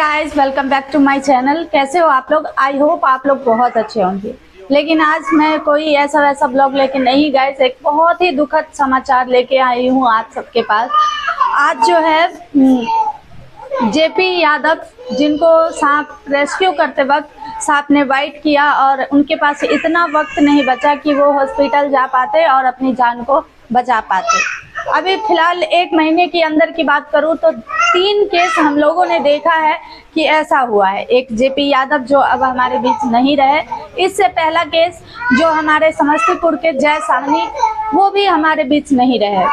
Guys, welcome back to my channel. कैसे हो आप लोग? आई होप आप लोग बहुत अच्छे होंगे। लेकिन आज मैं कोई ऐसा वैसा ब्लॉग लेके नहीं गाइस, एक बहुत ही दुखद समाचार लेके आई हूँ आप सबके पास। आज जो है जेपी यादव, जिनको सांप रेस्क्यू करते वक्त सांप ने बाइट किया और उनके पास इतना वक्त नहीं बचा कि वो हॉस्पिटल जा पाते और अपनी जान को बचा पाते। अभी फिलहाल 1 महीने के अंदर की बात करूं तो 3 केस हम लोगों ने देखा है कि ऐसा हुआ है। एक जेपी यादव जो अब हमारे बीच नहीं रहे, इससे पहला केस जो हमारे समस्तीपुर के जय साहनी, वो भी हमारे बीच नहीं रहे।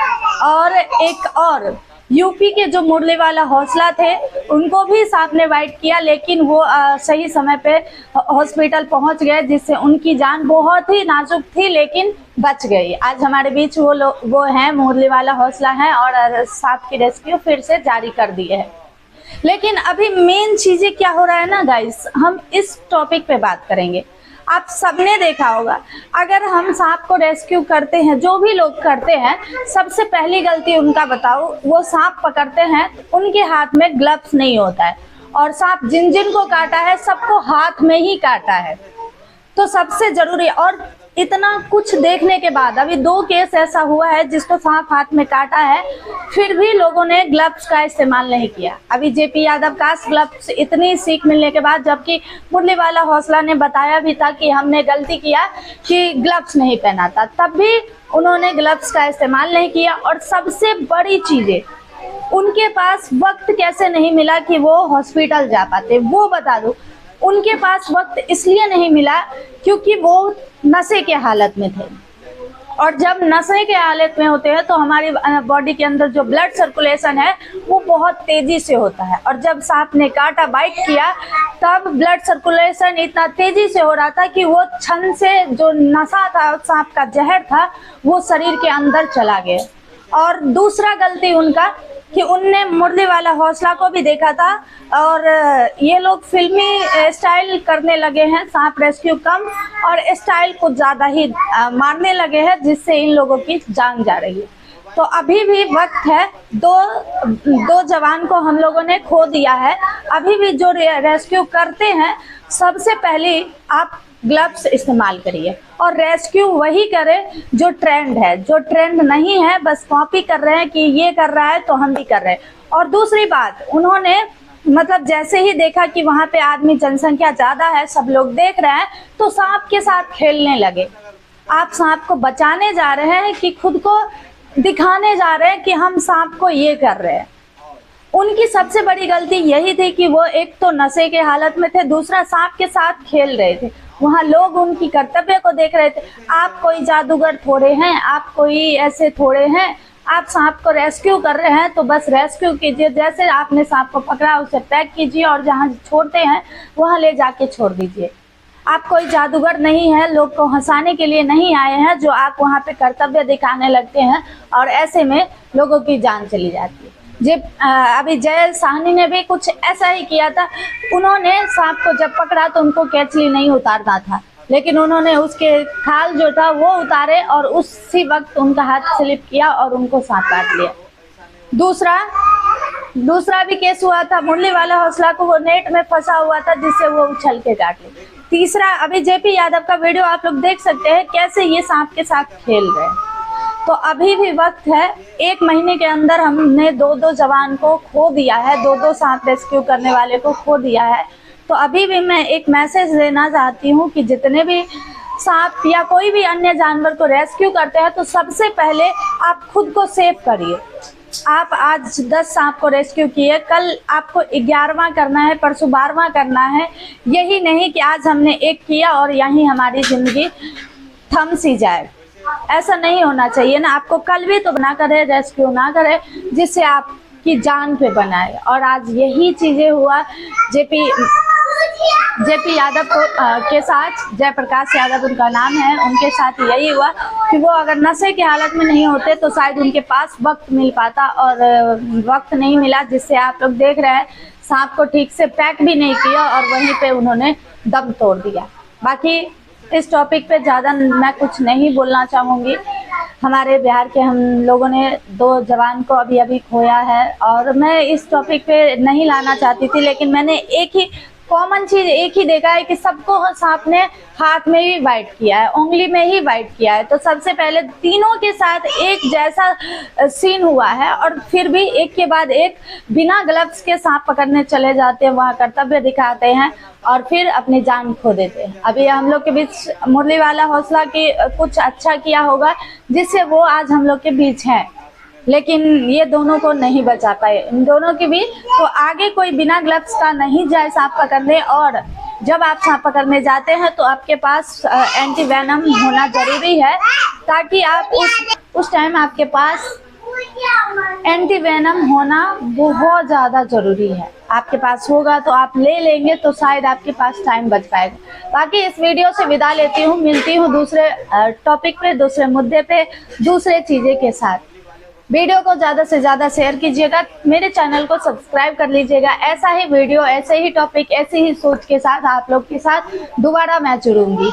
और एक और यूपी के जो मुरली वाला हौसला थे, उनको भी सांप ने बाइट किया, लेकिन वो सही समय पे हॉस्पिटल पहुंच गए, जिससे उनकी जान बहुत ही नाजुक थी लेकिन बच गई। आज हमारे बीच वो हैं, मुरली वाला हौसला है और सांप की रेस्क्यू फिर से जारी कर दी है। लेकिन अभी मेन चीजें क्या हो रहा है ना गाइस, हम इस टॉपिक पे बात करेंगे। आप सबने देखा होगा, अगर हम सांप को रेस्क्यू करते हैं, जो भी लोग करते हैं, सबसे पहली गलती उनका बताओ, वो सांप पकड़ते हैं तो उनके हाथ में ग्लव्स नहीं होता है, और सांप जिन जिन को काटा है सबको हाथ में ही काटा है। तो सबसे जरूरी, और इतना कुछ देखने के बाद अभी 2 केस ऐसा हुआ है जिसको सांप हाथ में काटा है, फिर भी लोगों ने ग्लव्स का इस्तेमाल नहीं किया। अभी जेपी यादव का ग्लव्स इतनी सीख मिलने के बाद, जबकि मुरली वाला हौसला ने बताया भी था कि हमने गलती किया कि ग्लव्स नहीं पहना था, तब भी उन्होंने ग्लव्स का इस्तेमाल नहीं किया। और सबसे बड़ी चीजें, उनके पास वक्त कैसे नहीं मिला कि वो हॉस्पिटल जा पाते, वो बता दो। उनके पास वक्त इसलिए नहीं मिला क्योंकि वो नशे के हालत में थे, और जब नशे के हालत में होते हैं तो हमारी बॉडी के अंदर जो ब्लड सर्कुलेशन है वो बहुत तेजी से होता है, और जब सांप ने काटा, बाइट किया, तब ब्लड सर्कुलेशन इतना तेजी से हो रहा था कि वो क्षण से जो नशा था, सांप का जहर था, वो शरीर के अंदर चला गया। और दूसरा गलती उनका कि उनने मुरली वाला हौसला को भी देखा था, और ये लोग फिल्मी स्टाइल करने लगे हैं, सांप रेस्क्यू कम और स्टाइल कुछ ज़्यादा ही मारने लगे हैं, जिससे इन लोगों की जान जा रही है। तो अभी भी वक्त है, दो जवान को हम लोगों ने खो दिया है। अभी भी जो रेस्क्यू करते हैं, सबसे पहले आप ग्लव्स इस्तेमाल करिए, और रेस्क्यू वही करें जो ट्रेंड है। जो ट्रेंड नहीं है, बस कॉपी कर रहे हैं कि ये कर रहा है तो हम भी कर रहे हैं। और दूसरी बात, उन्होंने मतलब जैसे ही देखा कि वहां पे आदमी जनसंख्या ज्यादा है, सब लोग देख रहे हैं, तो सांप के साथ खेलने लगे। आप सांप को बचाने जा रहे हैं कि खुद को दिखाने जा रहे हैं कि हम सांप को ये कर रहे हैं? उनकी सबसे बड़ी गलती यही थी कि वो एक तो नशे के हालत में थे, दूसरा सांप के साथ खेल रहे थे। वहाँ लोग उनकी कर्तव्य को देख रहे थे। आप कोई जादूगर थोड़े हैं, आप कोई ऐसे थोड़े हैं, आप सांप को रेस्क्यू कर रहे हैं तो बस रेस्क्यू कीजिए। जैसे आपने सांप को पकड़ा, उसे पैक कीजिए और जहाँ छोड़ते हैं वहाँ ले जाके छोड़ दीजिए। आप कोई जादूगर नहीं है, लोग को हंसाने के लिए नहीं आए हैं, जो आप वहाँ पे कर्तव्य दिखाने लगते हैं, और ऐसे में लोगों की जान चली जाती है। अभी जय साहनी ने भी कुछ ऐसा ही किया था। उन्होंने सांप को जब पकड़ा तो उनको कैचली नहीं उतारना था, लेकिन उन्होंने उसके खाल जो था वो उतारे, और उसी वक्त उनका हाथ स्लिप किया और उनको सांप काट लिया। दूसरा भी केस हुआ था, मुरली वाला हौसला को वो नेट में फंसा हुआ था, जिससे वो उछल के काट लिया। तीसरा, अभी जेपी यादव का वीडियो आप लोग देख सकते हैं कैसे ये सांप के साथ खेल रहे हैं। तो अभी भी वक्त है। 1 महीने के अंदर हमने 2 जवान को खो दिया है, 2 सांप रेस्क्यू करने वाले को खो दिया है। तो अभी भी मैं एक मैसेज देना चाहती हूँ कि जितने भी सांप या कोई भी अन्य जानवर को रेस्क्यू करते हैं, तो सबसे पहले आप खुद को सेव करिए। आप आज 10 सांप को रेस्क्यू किए, कल आपको 11वां करना है, परसों 12वां करना है। यही नहीं कि आज हमने 1 किया और यहीं हमारी जिंदगी थम सी जाए। ऐसा नहीं होना चाहिए ना। आपको कल भी तो बना करे, रेस्क्यू ना करे जिससे आपकी जान पे बनाए। और आज यही चीजें हुआ जेपी यादव के साथ। जयप्रकाश यादव उनका नाम है, उनके साथ यही हुआ कि वो अगर नशे की हालत में नहीं होते तो शायद उनके पास वक्त मिल पाता, और वक्त नहीं मिला, जिससे आप लोग देख रहे हैं सांप को ठीक से पैक भी नहीं किया और वहीं पे उन्होंने दम तोड़ दिया। बाकी इस टॉपिक पे ज़्यादा मैं कुछ नहीं बोलना चाहूँगी। हमारे बिहार के हम लोगों ने 2 जवान को अभी अभी खोया है। और मैं इस टॉपिक पे नहीं लाना चाहती थी, लेकिन मैंने एक ही कॉमन चीज एक ही देखा है कि सबको सांप ने हाथ में ही बाइट किया है, उंगली में ही बाइट किया है। तो सबसे पहले तीनों के साथ एक जैसा सीन हुआ है, और फिर भी एक के बाद एक बिना ग्लव्स के सांप पकड़ने चले जाते हैं, वहाँ कर्तव्य दिखाते हैं और फिर अपनी जान खो देते हैं। अभी हम लोग के बीच मुरली वाला हौसला की कुछ अच्छा किया होगा जिससे वो आज हम लोग के बीच है, लेकिन ये दोनों को नहीं बचा पाए। इन दोनों के भी तो आगे कोई बिना ग्लव्स का नहीं जाए सांप पकड़ने। और जब आप सांप पकड़ने जाते हैं तो आपके पास एंटी वेनम होना जरूरी है, ताकि आप उस टाइम आपके पास एंटी वेनम होना बहुत ज़्यादा जरूरी है। आपके पास होगा तो आप ले लेंगे तो शायद आपके पास टाइम बच पाएगा। बाकी इस वीडियो से विदा लेती हूँ, मिलती हूँ दूसरे टॉपिक पे, दूसरे मुद्दे पे, दूसरे चीज़ें के साथ। वीडियो को ज़्यादा से ज़्यादा शेयर कीजिएगा, मेरे चैनल को सब्सक्राइब कर लीजिएगा। ऐसा ही वीडियो, ऐसे ही टॉपिक, ऐसी ही सोच के साथ आप लोग के साथ दोबारा मैं जुड़ूंगी।